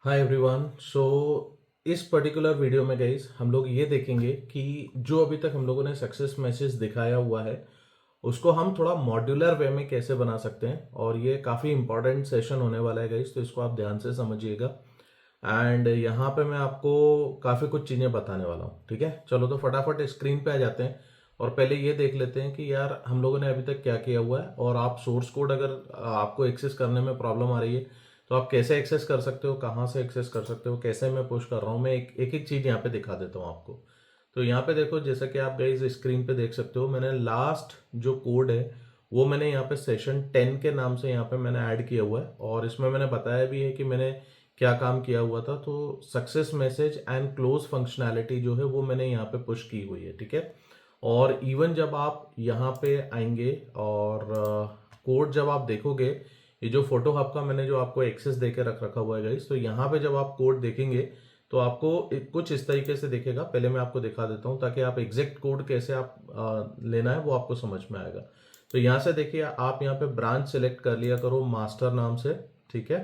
Hi everyone. सो इस particular video में guys हम लोग ये देखेंगे कि जो अभी तक हम लोगों ने सक्सेस मैसेज दिखाया हुआ है उसको हम थोड़ा मॉड्यूलर वे में कैसे बना सकते हैं। और ये काफ़ी इंपॉर्टेंट सेशन होने वाला है गाइस, तो इसको आप ध्यान से समझिएगा। एंड यहाँ पे मैं आपको काफ़ी कुछ चीज़ें बताने वाला हूँ। ठीक है, चलो तो फटाफट स्क्रीन पे आ जाते हैं और पहले ये देख लेते हैं कि यार हम लोगों ने अभी तक क्या किया हुआ है। और आप सोर्स कोड अगर आपको एक्सेस करने में प्रॉब्लम आ रही है तो आप कैसे एक्सेस कर सकते हो, कहाँ से एक्सेस कर सकते हो, कैसे मैं पुश कर रहा हूँ। मैं एक एक चीज़ यहाँ पे दिखा देता हूँ आपको। तो यहाँ पे देखो, जैसा कि आप गाइस स्क्रीन पे देख सकते हो, मैंने लास्ट जो कोड है वो मैंने यहाँ पे सेशन 10 के नाम से यहाँ पे मैंने ऐड किया हुआ है। और इसमें मैंने बताया भी है कि मैंने क्या काम किया हुआ था। तो success message and close functionality जो है वो मैंने यहाँ पे पुश की हुई है। ठीक है, और इवन जब आप यहाँ पे आएंगे और कोड जब आप देखोगे, ये जो फोटो हब का मैंने जो आपको एक्सेस देके रख रखा हुआ है गाइस, तो यहाँ पे जब आप कोड देखेंगे तो आपको कुछ इस तरीके से दिखेगा। पहले मैं आपको दिखा देता हूँ ताकि आप एग्जैक्ट कोड कैसे आप लेना है वो आपको समझ में आएगा। तो यहाँ से देखिए, आप यहाँ पे ब्रांच सेलेक्ट कर लिया करो मास्टर नाम से। ठीक है,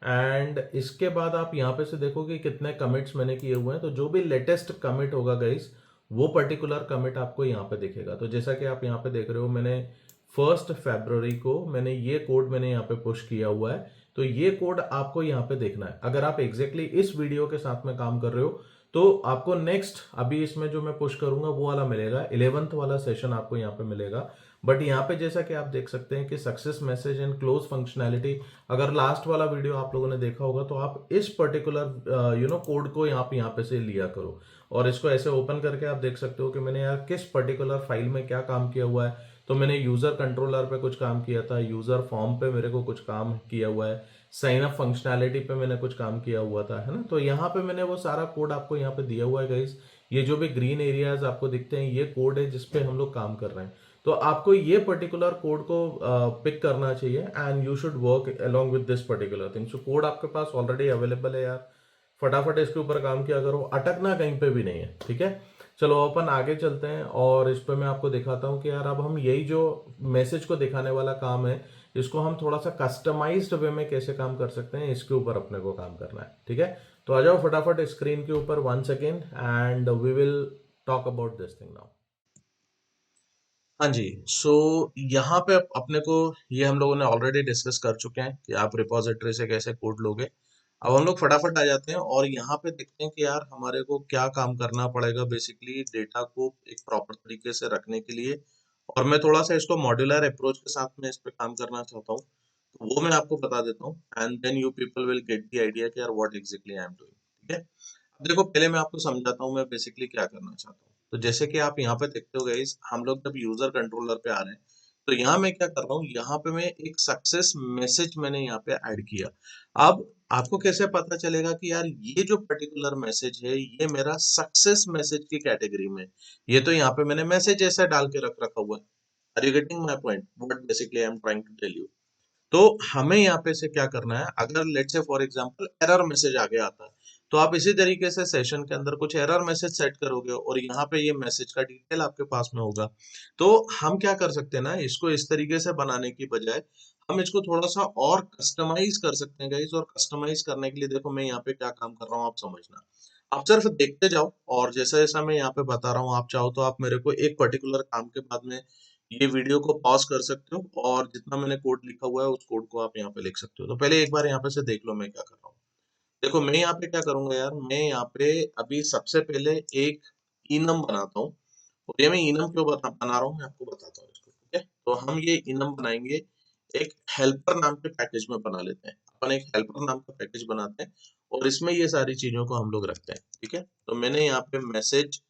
एंड इसके बाद आप यहाँ पे से देखोगे कितने कमिट्स मैंने किए हुए हैं। तो जो भी लेटेस्ट कमिट होगा गाइस, वो पर्टिकुलर कमिट आपको यहाँ पे दिखेगा। तो जैसा कि आप यहाँ पे देख रहे हो, मैंने 1 फरवरी को मैंने ये कोड मैंने यहाँ पे पुश किया हुआ है। तो ये कोड आपको यहाँ पे देखना है। अगर आप एग्जैक्टली इस वीडियो के साथ में काम कर रहे हो तो आपको नेक्स्ट अभी इसमें जो मैं पुश करूंगा वो वाला मिलेगा, 11th वाला सेशन आपको यहाँ पे मिलेगा। बट यहाँ पे जैसा कि आप देख सकते हैं कि success message and close functionality, अगर लास्ट वाला वीडियो आप लोगों ने देखा होगा तो आप इस पर्टिकुलर कोड को यहाँ पे से लिया करो। और इसको ऐसे ओपन करके आप देख सकते हो कि मैंने यार किस पर्टिकुलर फाइल में क्या काम किया हुआ है। तो मैंने यूजर कंट्रोलर पे कुछ काम किया था, यूजर फॉर्म पे मेरे को कुछ काम किया हुआ है, साइन अप फंक्शनैलिटी पे मैंने कुछ काम किया हुआ था, है ना। तो यहाँ पे मैंने वो सारा कोड आपको यहाँ पे दिया हुआ है गाइस। ये जो भी ग्रीन एरियाज आपको दिखते हैं ये कोड है जिसपे हम लोग काम कर रहे हैं। तो आपको ये पर्टिकुलर कोड को पिक करना चाहिए and you should work along with this particular thing. So code आपके पास ऑलरेडी अवेलेबल है यार, फटाफट इसके ऊपर काम किया करो, अटकना कहीं पे भी नहीं है। ठीक है, चलो अपन आगे चलते हैं और इस पे मैं आपको दिखाता हूँ कि यार अब हम यही जो मैसेज को दिखाने वाला काम है इसको हम थोड़ा सा कस्टमाइज्ड वे में कैसे काम कर सकते हैं, इसके ऊपर अपने को काम करना है। ठीक है, तो आ जाओ फटाफट स्क्रीन के ऊपर one second and we will talk about this thing now. हाँ जी, सो यहाँ पे अपने को ये हम लोगों ने ऑलरेडी डिस्कस कर चुके हैं कि आप रिपोजिटरी से कैसे कोड लोगे। अब हम लोग फटाफट आ जाते हैं और यहाँ पे देखते हैं कि यार हमारे को क्या काम करना पड़ेगा बेसिकली डेटा को एक प्रॉपर तरीके से रखने के लिए। और मैं थोड़ा सा इसको मॉड्यूलर अप्रोच के साथ में इस पे काम करना चाहता हूँ, तो वो मैं आपको बता देता हूँ and then you people will get the idea कि यार what exactly I am doing. ठीक है, अब देखो पहले मैं आपको समझाता हूँ मैं बेसिकली क्या करना चाहता हूँ। तो जैसे कि आप यहाँ पे देखते हो गाइस, हम लोग जब यूजर कंट्रोलर पे आ रहे हैं तो यहाँ मैं क्या कर रहा हूँ, यहाँ पे मैं एक सक्सेस मैसेज मैंने यहाँ पे ऐड किया। अब आपको कैसे पता चलेगा कि यार ये जो पर्टिकुलर मैसेज है ये मेरा सक्सेस मैसेज की कैटेगरी में, ये तो यहाँ पे मैंने मैसेज ऐसा डाल के रख रखा हुआ है। Are you getting my point, what basically I am trying to tell you. तो हमें यहाँ पे से क्या करना है, अगर let's say for example error message आगे आता है तो आप इसी तरीके से सेशन के अंदर कुछ एरर मैसेज सेट करोगे और यहाँ पे ये मैसेज का डिटेल आपके पास में होगा। तो हम क्या कर सकते हैं ना, इसको इस तरीके से बनाने की बजाय हम इसको थोड़ा सा और कस्टमाइज कर सकते हैं गाइस। और कस्टमाइज करने के लिए देखो मैं यहाँ पे क्या काम कर रहा हूँ आप समझना। आप सिर्फ देखते जाओ और जैसा जैसा मैं यहाँ पे बता रहा हूँ आप चाहो तो आप मेरे को एक पर्टिकुलर काम के बाद में ये वीडियो को पॉज कर सकते हो और जितना मैंने कोड लिखा हुआ है उस कोड को आप यहाँ पे लिख सकते हो। तो पहले एक बार यहाँ पे से देख लो मैं क्या कर रहा हूँ। देखो मैं यहाँ पे क्या करूंगा यार, मैं यहाँ पे अभी सबसे पहले एक इनम बनाता हूँ। और ये मैं इनम क्यों बना रहा हूँ मैं आपको बताता हूँ इसको। ठीक है, तो हम ये इनम बनाएंगे एक हेल्पर नाम के पैकेज में बना लेते हैं। अपन एक हेल्पर नाम का पैकेज बनाते हैं और इसमें ये सारी चीजों को हम लोग रखते हैं। ठीक है, तो मैंने यहाँ पे मैसेज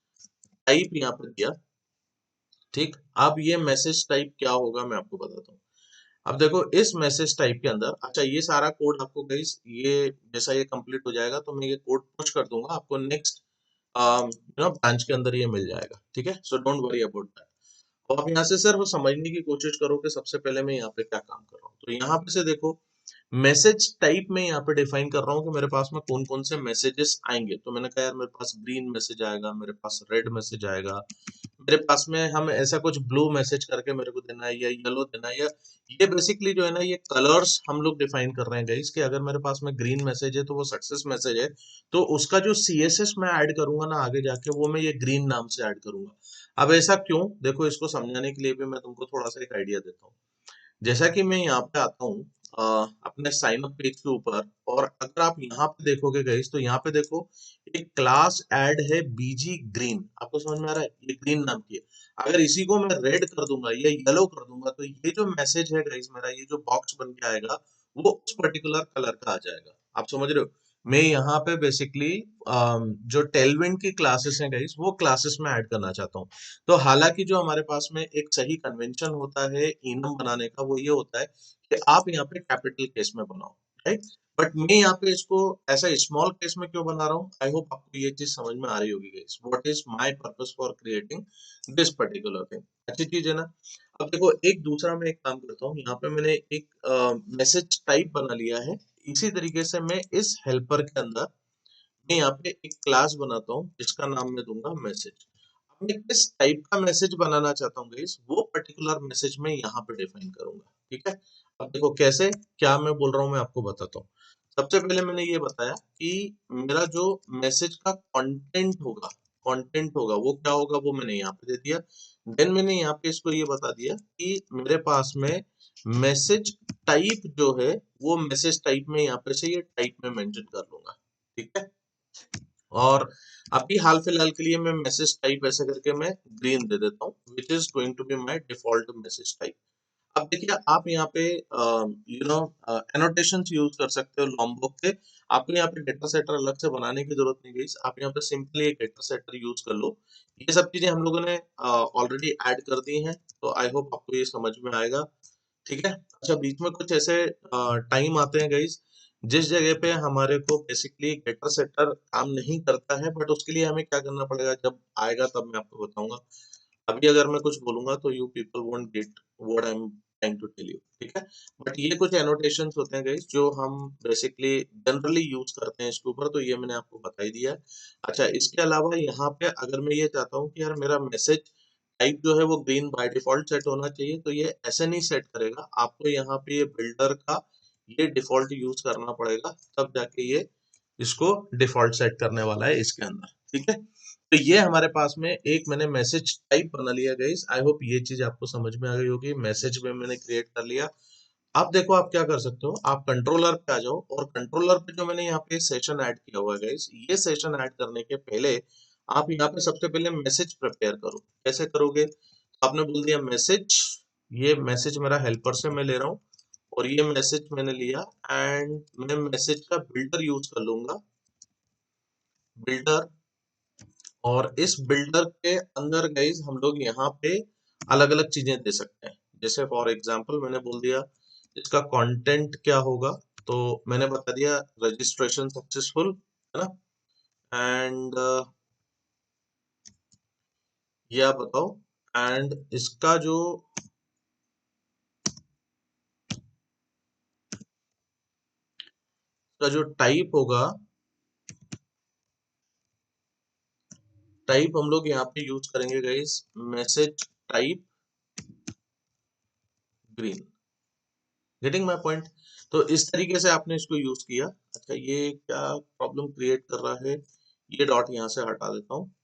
टाइप यहाँ पे दिया। ठीक, अब ये मैसेज टाइप क्या होगा मैं आपको बताता हूँ। अब देखो इस मैसेज टाइप के अंदर, अच्छा ये सारा कोड आपको गाइस, ये जैसा ये कंप्लीट हो जाएगा तो मैं ये कोड पुश कर दूंगा आपको नेक्स्ट ब्रांच के अंदर ये मिल जाएगा। ठीक है, so don't worry about that. तो आप यहाँ से सिर्फ समझने की कोशिश करो कि सबसे पहले मैं यहाँ पे क्या काम कर रहा हूँ। तो यहाँ पे से देखो मैसेज टाइप में यहाँ पे डिफाइन कर रहा हूँ कि मेरे पास में कौन कौन से मैसेजेस आएंगे। तो मैंने कहा यार मेरे पास ग्रीन मैसेज आएगा, मेरे पास रेड मैसेज आएगा, मेरे पास में हम ऐसा कुछ ब्लू मैसेज करके मेरे को देना है या येलो देना है, या ये बेसिकली जो है ना, ये कलर्स हम लोग डिफाइन कर रहे हैं गाइस कि अगर मेरे पास में ग्रीन मैसेज है तो वो सक्सेस मैसेज है, तो उसका जो सीएसएस मैं ऐड करूंगा ना आगे जाके, वो मैं ये ग्रीन नाम से ऐड करूंगा। अब ऐसा क्यों, देखो इसको समझाने के लिए भी मैं तुमको थोड़ा सा एक आइडिया देता हूँ। जैसा कि मैं यहाँ पे आता हूँ अपने साइन अप पेज के ऊपर, और अगर आप यहाँ पे देखोगे गाइस, तो यहाँ पे देखो एक क्लास ऐड है बीजी ग्रीन, आपको समझ में आ रहा है, ये ग्रीन नाम की है। अगर इसी को मैं रेड कर दूंगा या येलो कर दूंगा, तो ये जो मैसेज है गाइस मेरा, ये जो बॉक्स बन के आएगा, वो उस पर्टिकुलर कलर का आ जाएगा। आप समझ रहे हो, मैं यहाँ पे बेसिकली जो टेलविंड की क्लासेस हैं गाइस, वो क्लासेस में ऐड करना चाहता हूँ। तो हालांकि जो हमारे पास में एक सही कन्वेंशन होता है इनम बनाने का, वो ये होता है कि आप यहाँ पे कैपिटल केस में बनाओ, राइट। बट मैं यहाँ पे इसको ऐसा स्मॉल केस में क्यों बना रहा हूँ, आई होप आपको ये चीज समझ में आ रही होगी guys, what is my purpose for creating this particular thing. अच्छी चीज है ना। अब देखो एक दूसरा मैं एक काम करता हूँ, यहाँ पे मैंने एक मैसेज टाइप बना लिया है। इसी तरीके से मैं इस हेल्पर के अंदर मैं यहाँ पे एक क्लास बनाता हूँ जिसका नाम मैं दूंगा मैसेज। अब मैं किस टाइप का मैसेज बनाना चाहता हूँ गाइस, वो पर्टिकुलर मैसेज मैं यहाँ पे डिफाइन करूंगा, ठीक है। अब देखो कैसे, क्या मैं बोल रहा हूँ मैं आपको बताता हूँ। सबसे पहले मैंने ये बताया कि मेरा जो मैसेज का कंटेंट होगा वो क्या होगा, वो मैंने यहाँ पे दे दिया। देन मैंने यहाँ पे इसको ये बता दिया कि मेरे पास में मैसेज टाइप जो है, वो मैसेज टाइप में यहाँ पे से ये टाइप में मेंशन कर लूंगा, ठीक है। और अभी हाल फिलहाल के लिए मैं मैसेज टाइप ऐसे करके मैं ग्रीन दे देता हूँ, which is going to be my default message type. अब देखिए आप यहाँ पे एनोटेशंस यूज कर सकते हो लॉम्बॉक के। आपको यहाँ पे डेटा सेटर अलग से बनाने की जरूरत नहीं है, आप यहाँ पे सिंपली एक डेटा सेटर यूज कर लो। ये सब चीजें हम लोगों ने ऑलरेडी ऐड कर दी हैं, तो आई होप आपको ये समझ में आएगा, ठीक है। अच्छा, बीच में कुछ ऐसे टाइम आते हैं गाइस जिस जगह पे हमारे को बेसिकली गेटर सेटर काम नहीं करता है, बट उसके लिए हमें क्या करना पड़ेगा, जब आएगा तब मैं आपको बताऊंगा। अभी अगर मैं कुछ बोलूंगा तो you people won't get what I am trying to tell you, ठीक है। बट ये कुछ एनोटेशंस होते हैं गाइस जो हम बेसिकली जनरली यूज करते हैं इसके ऊपर, तो ये मैंने आपको बता ही दिया है। अच्छा, इसके अलावा यहाँ पे अगर मैं ये चाहता हूँ कि यार मेरा मैसेज टाइप जो है वो ग्रीन बाय डिफॉल्ट सेट होना चाहिए, तो ये ऐसे नहीं सेट करेगा, आपको यहाँ पे ये बिल्डर का ये डिफॉल्ट यूज करना पड़ेगा, तब जाके ये इसको डिफॉल्ट सेट करने वाला है इसके अंदर, ठीक है। तो ये हमारे पास में एक मैंने मैसेज टाइप बना लिया गाइस, आई होप ये चीज आपको समझ में आ गई होगी। मैसेज में मैंने क्रिएट कर लिया। आप देखो आप क्या कर सकते हो, आप कंट्रोलर पे आ जाओ, और कंट्रोलर पे जो मैंने यहाँ पे सेशन ऐड किया हुआ है गाइस, ये सेशन ऐड करने के पहले आप यहाँ पे सबसे पहले मैसेज प्रिपेयर करो। कैसे करोगे, आपने बोल दिया मैसेज, ये मैसेज मेरा हेल्पर से मैं ले रहा हूँ, और ये मैसेज मैंने लिया, एंड मैं मैसेज का बिल्डर यूज कर लूंगा, बिल्डर। और इस बिल्डर के अंदर गाइज हम लोग यहाँ पे अलग अलग चीजें दे सकते हैं। जैसे फॉर एग्जांपल मैंने बोल दिया इसका कंटेंट क्या होगा, तो मैंने बता दिया रजिस्ट्रेशन सक्सेसफुल, है ना। एंड ये आप बताओ, एंड इसका जो टाइप होगा, टाइप हम लोग यहाँ पे यूज करेंगे guys message type green. Getting my point. तो इस तरीके से आपने इसको यूज किया। अच्छा, ये क्या प्रॉब्लम क्रिएट कर रहा है, ये डॉट यहाँ से हटा देता हूँ,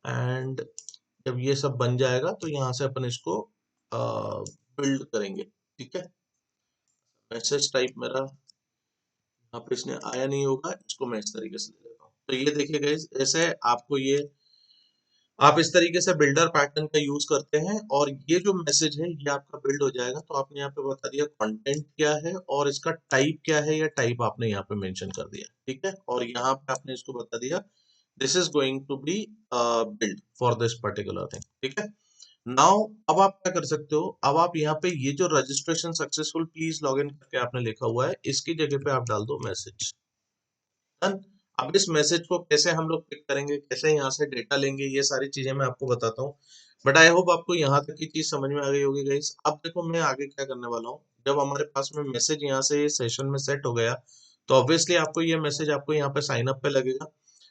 एंड जब ये सब बन जाएगा तो यहाँ से अपन इसको बिल्ड करेंगे, ठीक है। मैसेज टाइप मेरा यहाँ पे इसने आया नहीं होगा, इसको मैं इस तरीके से ले लेता हूँ। तो ये देखिए गाइस, ऐसे आपको ये आप इस तरीके से बिल्डर पैटर्न का यूज करते हैं, और ये जो मैसेज है ये आपका बिल्ड हो जाएगा। तो आपने यहाँ पे बता दिया कंटेंट क्या है और इसका टाइप क्या है, या टाइप आपने यहाँ पे मेंशन कर दिया, ठीक है। और यहाँ पे आपने इसको बता दिया this is going to be build for this particular thing, ठीक है। नाउ अब आप क्या कर सकते हो, अब आप यहाँ पे ये जो registration successful please log in करके आपने लिखा हुआ है, इसकी जगह पे आप डाल दो मैसेज। डन। अब इस मैसेज को कैसे हम लोग पिक करेंगे, कैसे यहाँ से डेटा लेंगे, ये सारी चीजें मैं आपको बताता हूँ। बट आई होप आपको यहाँ तक की चीज समझ में आ गई होगी गाइस। अब देखो मैं आगे क्या करने वाला हूँ, जब हमारे पास में मैसेज यहाँ से सेशन में सेट हो गया, तो ऑब्वियसली आपको ये मैसेज आपको यहाँ पे साइन अप पे लगेगा।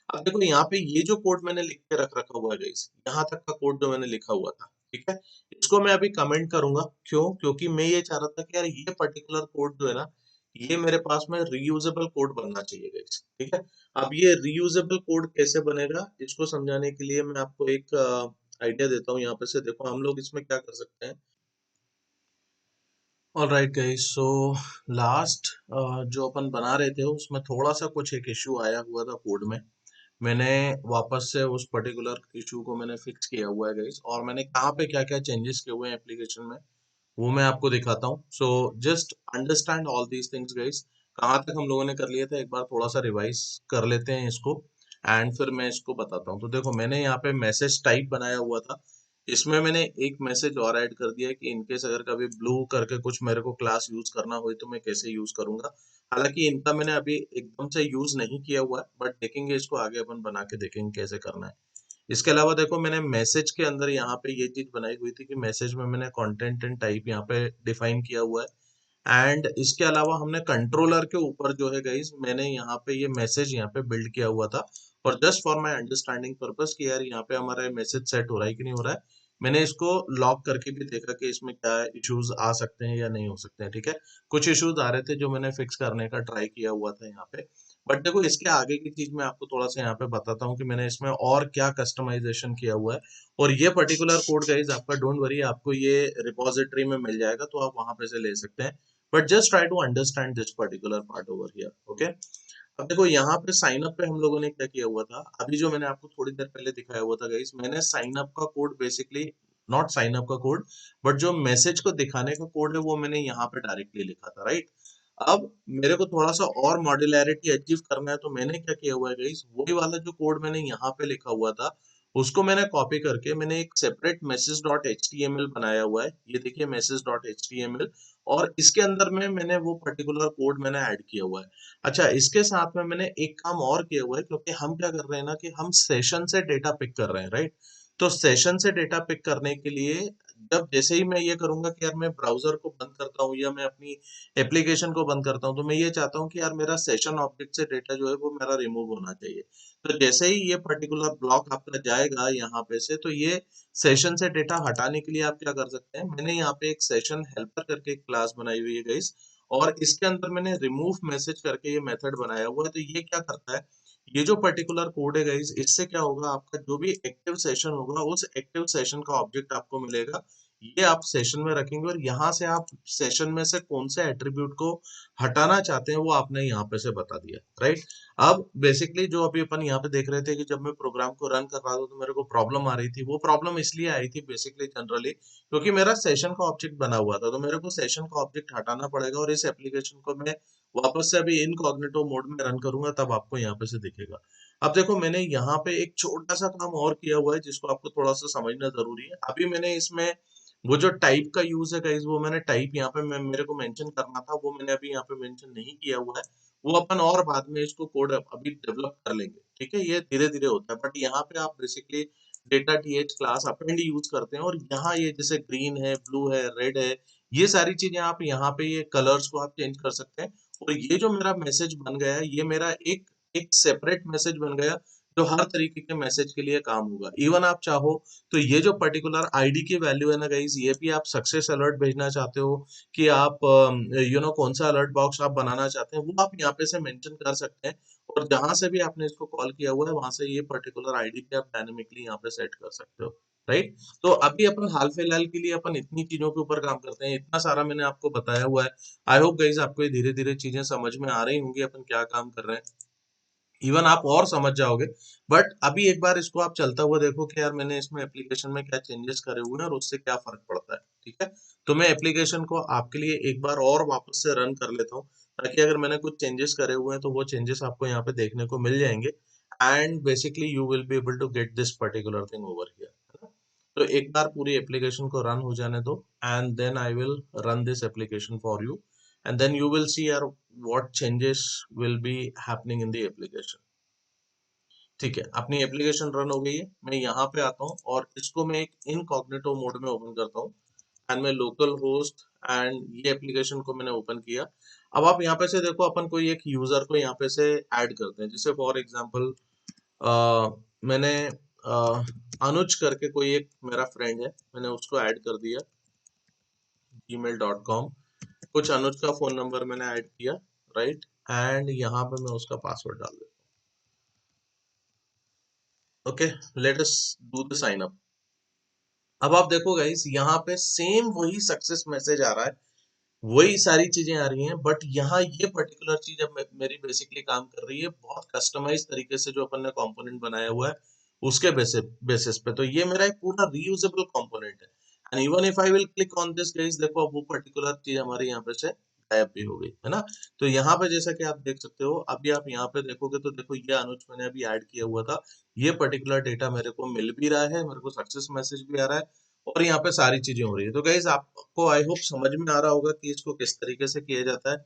अब देखो यहाँ पे ये जो कोड मैंने लिख के रख रखा हुआ है गाइस, यहाँ तक का कोड जो मैंने लिखा हुआ था, ठीक है, इसको मैं अभी कमेंट करूंगा। क्यों? क्योंकि मैं ये चाह रहा था कि यार ये पर्टिकुलर कोड जो है ना, ये मेरे पास में रीयूजेबल कोड बनना चाहिए गाइस, ठीक है। अब ये रीयूजेबल कोड कैसे बनेगा, इसको समझाने के लिए मैं आपको एक आइडिया देता हूँ। यहाँ पे से देखो हम लोग इसमें क्या कर सकते हैं। ऑलराइट गाइस, सो लास्ट जो अपन बना रहे थे उसमें थोड़ा सा कुछ एक इश्यू आया हुआ था कोड में। मैंने वापस से उस पर्टिकुलर इशू को मैंने फिक्स किया हुआ है गाइस, और मैंने कहाँ पे क्या क्या चेंजेस किए हुए हैं एप्लीकेशन में वो मैं आपको दिखाता हूँ। So just understand all these things guys. कहाँ तक हम लोगों ने कर लिया था, एक बार थोड़ा सा रिवाइज कर लेते हैं इसको, एंड फिर मैं इसको बताता हूँ। तो देखो मैंने यहाँ पे मैसेज टाइप बनाया हुआ था, इसमें मैंने एक मैसेज और ऐड कर दिया है कि इनकेस अगर कभी ब्लू करके कुछ मेरे को क्लास यूज करना हो तो मैं कैसे यूज करूंगा। हालांकि इनका मैंने अभी एकदम से यूज नहीं किया हुआ है, बट देखेंगे इसको आगे, अपन बना के देखेंगे कैसे करना है। इसके अलावा देखो मैंने मैसेज के अंदर यहाँ पे ये चीज बनाई हुई थी कि मैसेज में मैंने कंटेंट एंड टाइप यहाँ पे डिफाइन किया हुआ है। एंड इसके अलावा हमने कंट्रोलर के ऊपर जो है गाइस, मैंने यहाँ पे ये मैसेज यहाँ पे बिल्ड किया हुआ था। और just for my understanding purpose कि यार यहाँ पे हमारा मैसेज सेट हो रहा है कि नहीं हो रहा है, मैंने इसको लॉक करके भी देखा कि इसमें क्या इश्यूज आ सकते हैं या नहीं हो सकते हैं, ठीक है। कुछ इश्यूज आ रहे थे जो मैंने फिक्स करने का ट्राई किया हुआ था यहाँ पे। बट देखो इसके आगे की चीज मैं आपको थोड़ा सा यहाँ पे बताता हूँ कि मैंने इसमें और क्या कस्टमाइजेशन किया हुआ है। और ये पर्टिकुलर कोड गाइज आपका, डोंट वरी, आपको ये रिपोजिटरी में मिल जाएगा, तो आप वहां पे से ले सकते हैं। But just try to understand this particular part over here, okay. अब देखो यहाँ पे साइन अप पे हम लोगों ने क्या किया हुआ था, अभी जो मैंने आपको थोड़ी देर पहले दिखाया हुआ था गाइस, मैंने साइन अप का code basically, not sign up का कोड, बट जो मैसेज को दिखाने का कोड है वो मैंने यहाँ पे डायरेक्टली लिखा था, राइट। अब मेरे को थोड़ा सा और मॉड्युलैरिटी अचीव करना है, तो मैंने क्या किया हुआ है गाइस, वही वाला जो कोड मैंने यहाँ पे लिखा हुआ था उसको मैंने कॉपी करके मैंने एक separate message dot H T M L बनाया हुआ है। ये देखिए message dot H T M L, और इसके अंदर में मैंने वो पर्टिकुलर कोड मैंने ऐड किया हुआ है। अच्छा, इसके साथ में मैंने एक काम और किया हुआ है, क्योंकि हम क्या कर रहे हैं ना कि हम सेशन से डेटा पिक कर रहे हैं, राइट। तो सेशन से डेटा पिक करने के लिए जब जैसे ही मैं ये करूंगा कि यार मैं ब्राउजर को बंद करता हूँ या मैं अपनी एप्लीकेशन को बंद करता हूँ, तो मैं ये चाहता हूँ कि यार मेरा सेशन ऑब्जेक्ट से डेटा जो है वो मेरा रिमूव होना चाहिए। तो जैसे ही ये पर्टिकुलर ब्लॉक आपका जाएगा यहाँ पे से, तो ये सेशन से डेटा हटाने के लिए आप क्या कर सकते हैं, मैंने यहाँ पे एक सेशन हेल्पर करके एक क्लास बनाई हुई है गाइस, और इसके अंदर मैंने रिमूव मैसेज करके ये मेथड बनाया हुआ है। तो ये क्या करता है, ये जो पर्टिकुलर कोड है गाइस, इससे क्या होगा, आपका जो भी एक्टिव सेशन होगा उस एक्टिव सेशन का ऑब्जेक्ट आपको मिलेगा। ये आप सेशन में रखेंगे, और यहाँ से आप सेशन में से कौन से एट्रीब्यूट को हटाना चाहते हैं वो आपने यहाँ पे से बता दिया, राइट। अब बेसिकली जो अभी अपन यहाँ पे देख रहे थे कि जब मैं प्रोग्राम को रन कर रहा था तो मेरे को प्रॉब्लम आ रही थी, वो प्रॉब्लम इसलिए आई थी बेसिकली जनरली क्योंकि मेरा सेशन का ऑब्जेक्ट बना हुआ था, तो मेरे को सेशन का ऑब्जेक्ट हटाना पड़ेगा, और इस एप्लीकेशन को मैं वापस से अभी इनकॉग्निटो मोड में रन करूंगा, तब आपको यहाँ पे से दिखेगा। अब देखो मैंने यहाँ पे एक छोटा सा काम और किया हुआ है जिसको आपको थोड़ा सा समझना जरूरी है। अभी मैंने इसमें वो जो टाइप का यूज है गाइस, वो मैंने टाइप यहाँ पे मेरे को मेंशन करना था, वो मैंने अभी यहाँ पे मेंशन नहीं किया हुआ है। वो अपन और बाद में इसको कोड अभी डेवलप कर लेंगे, ठीक है, ये धीरे धीरे होता है। बट यहाँ पे आप basically data TH class append use करते हैं, और यहाँ ये जैसे ग्रीन है, ब्लू है, रेड है, ये सारी चीजें आप यहाँ पे ये कलर्स को आप चेंज कर सकते हैं। और ये जो मेरा मैसेज बन गया है, ये मेरा एक एक सेपरेट मैसेज बन गया जो हर तरीके के मैसेज के लिए काम होगा। इवन आप चाहो तो ये जो पर्टिकुलर आईडी की वैल्यू है ना गाइस, ये भी आप सक्सेस अलर्ट भेजना चाहते हो कि आप कौन सा अलर्ट बॉक्स आप बनाना चाहते हैं, वो आप यहाँ पे से मेंशन कर सकते हैं। और जहां से भी आपने इसको कॉल किया हुआ है वहां से ये पर्टिकुलर आईडी पे आप डायनेमिकली यहाँ पे सेट कर सकते हो, राइट। तो अभी अपन हाल फिलहाल के लिए अपन इतनी चीजों के ऊपर काम करते हैं, इतना सारा मैंने आपको बताया हुआ है। आई होप गाइस आपको ये धीरे धीरे चीजें समझ में आ रही होंगी अपन क्या काम कर रहे हैं, इवन आप और समझ जाओगे। बट अभी एक बार इसको आप चलता हुआ देखो कि यार मैंने इसमें एप्लीकेशन में क्या चेंजेस करे हुए हैं और उससे क्या फर्क पड़ता है, ठीक है। तो मैं एप्लीकेशन को आपके लिए एक बार और वापस से रन कर लेता हूँ, ताकि अगर मैंने कुछ चेंजेस करे हुए हैं तो वो चेंजेस आपको यहाँ पे देखने को मिल जाएंगे, and basically you will be able to get this particular thing over here, है ना। तो एक बार पूरी एप्लीकेशन को रन हो जाने दो, and then I will run this application for you, and then you will see what changes will be happening in the application। ठीक है, अपनी एप्लीकेशन रन हो गई है, मैं यहाँ पे आता हूँ और इसको मैं एक इनकॉग्निटो मोड में ओपन करता हूँ, एंड मैं लोकल होस्ट, एंड ये एप्लीकेशन को मैंने ओपन किया। अब आप यहाँ पे से देखो अपन कोई एक यूजर को यहाँ पे से ऐड करते हैं, जैसे फॉर एग्जांपल मैंने अनुज करके कोई एक मेरा फ्रेंड है, मैंने उसको ऐड कर दिया gmail.com। कुछ अनुज का फोन नंबर मैंने ऐड किया, राइट, एंड यहाँ पे मैं उसका पासवर्ड डाल देता हूँ। Okay, let us do the sign up. अब आप देखो गाइस, यहाँ पे सेम वही सक्सेस मैसेज आ रहा है, वही सारी चीजें आ रही हैं, बट यहाँ ये पर्टिकुलर चीज अब मेरी बेसिकली काम कर रही है बहुत कस्टमाइज तरीके से, जो अपन ने कंपोनेंट बनाया हुआ है उसके बेसिस पे। तो ये मेरा एक पूरा रीयूजेबल कंपोनेंट है, and even if I will click on this guys, देखो अब वो पर्टिकुलर चीज हमारे यहाँ पे से गायब भी हो गई है ना। तो यहाँ पे जैसा कि आप देख सकते हो, अभी आप यहाँ पे देखोगे तो देखो ये अनुज मैंने अभी ऐड किया हुआ था, ये पर्टिकुलर डेटा मेरे को मिल भी रहा है, मेरे को सक्सेस मैसेज भी आ रहा है, और यहाँ पे सारी चीजें हो रही है। तो गाइज आपको आई होप समझ में आ रहा होगा कि इसको किस तरीके से किया जाता है।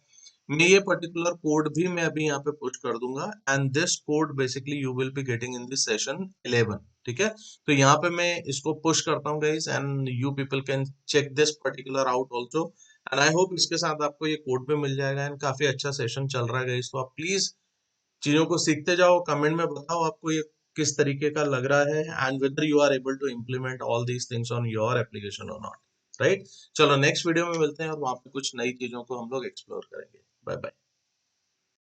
मैं ये पर्टिकुलर कोड भी मैं अभी यहाँ पे पुश कर दूंगा, and this code basically you will be getting in this session 11। ठीक है, तो यहाँ पे मैं इसको पुश करता हूँ guys, and you people can check this particular out also, and I hope इसके साथ आपको ये कोड भी मिल जाएगा, एंड काफी अच्छा सेशन चल रहा है गाइज। तो आप प्लीज चीजों को सीखते जाओ, कमेंट में बताओ आपको ये किस तरीके का लग रहा है, and whether you are able to implement all these things on your application और नॉट, राइट। चलो नेक्स्ट वीडियो में मिलते हैं और वहां पे कुछ नई चीजों को हम लोग एक्सप्लोर करेंगे। Bye bye.